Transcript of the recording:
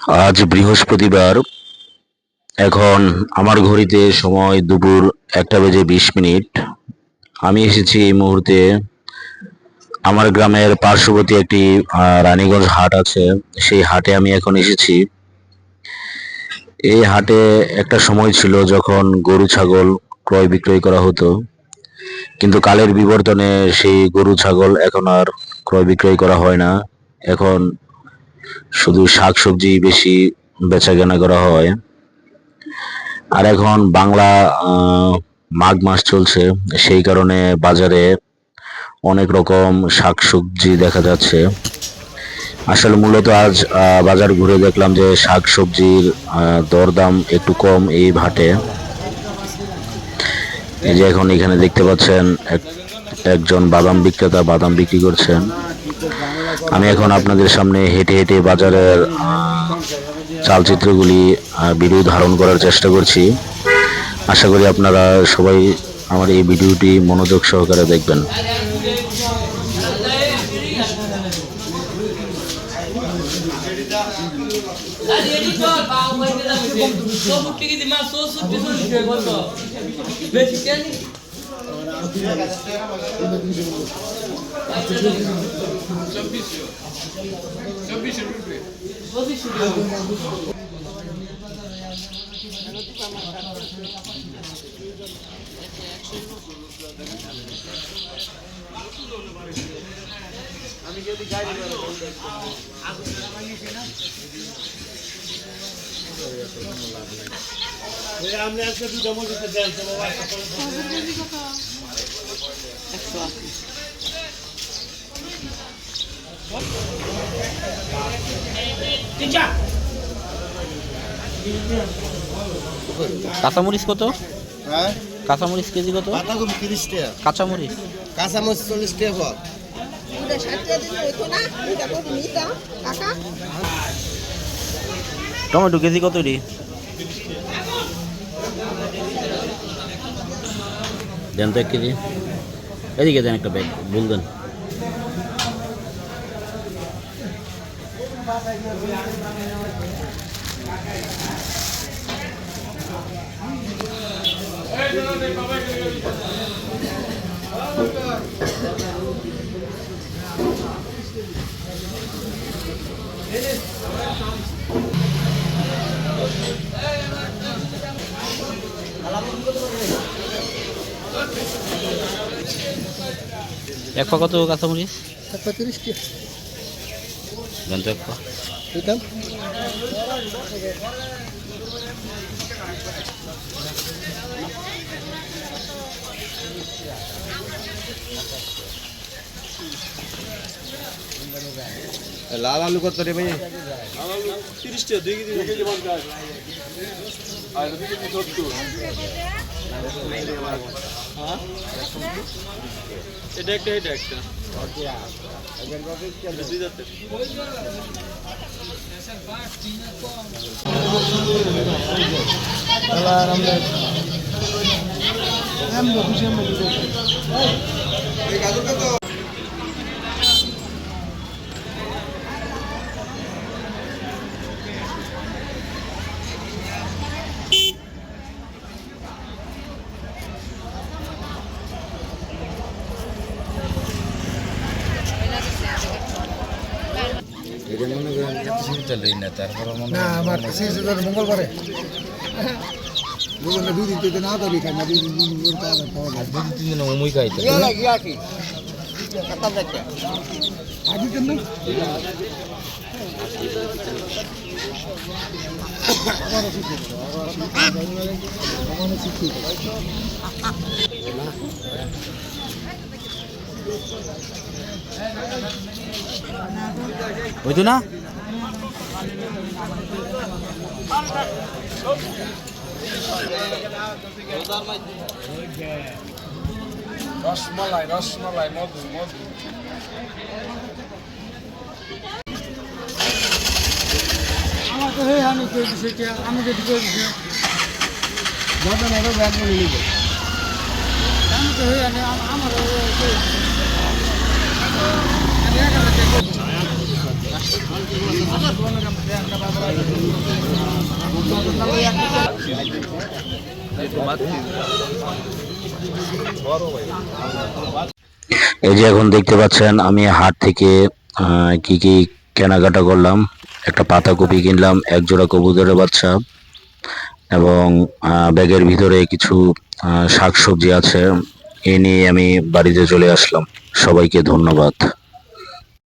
আজ বৃহস্পতিবার। এখন আমার ঘড়িতে সময় দুপুর 1:20। আমি এসেছি এই মুহূর্তে আমার গ্রামের পার্শ্ববর্তী একটি রানীগঞ্জ হাট আছে। সেই হাটে আমি এখন এসেছি। এই হাটে একটা সময় ছিল যখন গরু ছাগল ক্রয় বিক্রয় করা হতো, কিন্তু কালের বিবর্তনে সেই গরু ছাগল এখন আর ক্রয় বিক্রয় করা হয় না। এখন শুধু শাকসবজি বেশি বেচাকেনা করা হয়। আর এখন বাংলা মাঘ মাস চলছে, সেই কারণে বাজারে অনেক রকম শাকসবজি দেখা যাচ্ছে। আসলে মূলত আজ বাজার ঘুরে দেখলাম যে শাকসবজির দরদাম একটু কম এই হাটে। এই যে এখন এখানে দেখতে পাচ্ছেন একজন বাদাম বিক্রেতা বাদাম বিক্রি করছেন। আমি এখন আপনাদের সামনে হেঁটে হেঁটে বাজারের চালচিত্রগুলি ভিডিও ধারণ করার চেষ্টা করছি। আশা করি আপনারা সবাই আমার এই ভিডিওটি মনোযোগ সহকারে দেখবেন। আমি যদি গাড়ি আমি আজকে দুটো মজুতে দেন তো বাবা কাঁচামরিচ কত? হ্যাঁ, কাঁচামরিচ কেজি কত? বাঁধাকপি 30 টাকা, কাঁচামরিচ কাঁচামরিচ 40 টাকা পর। টমেটো কেজি কত রে? দেন তো 1 কেজি। এদিকে দেন একটা ব্যাগ, বলবেন। এক পা কত কাঁচামরিচ? 30 টাকা। দেন তো এক পা। এটা লাল আলু কত রে ভাই? লাল আলু 30 টাকা, 2 কেজি 50 আর 2 কেজি 70। হ্যাঁ, এটা একটা দুই জাতের। না আমার মঙ্গলবারে দুই দিন থেকে না দাবি খাই না, 2 দিন পাওয়া যায়। 2 3 দিন ওমই খাইতে আগে কেন হইতো না? রসমালাই মধু আমার তো হয়ে আমি করে দিচ্ছি, আমি যদি করে দিচ্ছি ধরেন ওরা ব্যাগ নিয়ে নিব, আমি তো হয়ে আমার আমি এই যে এখন দেখতে পাচ্ছেন আমি হাট থেকে কি কি কেনাকাটা করলাম। একটা পাতাকপি কিনলাম, এক জোড়া কবুতরের বাচ্চা, এবং ব্যাগের ভিতরে কিছু শাকসবজি আছে। এ নিয়ে আমি বাড়িতে চলে আসলাম। সবাইকে ধন্যবাদ।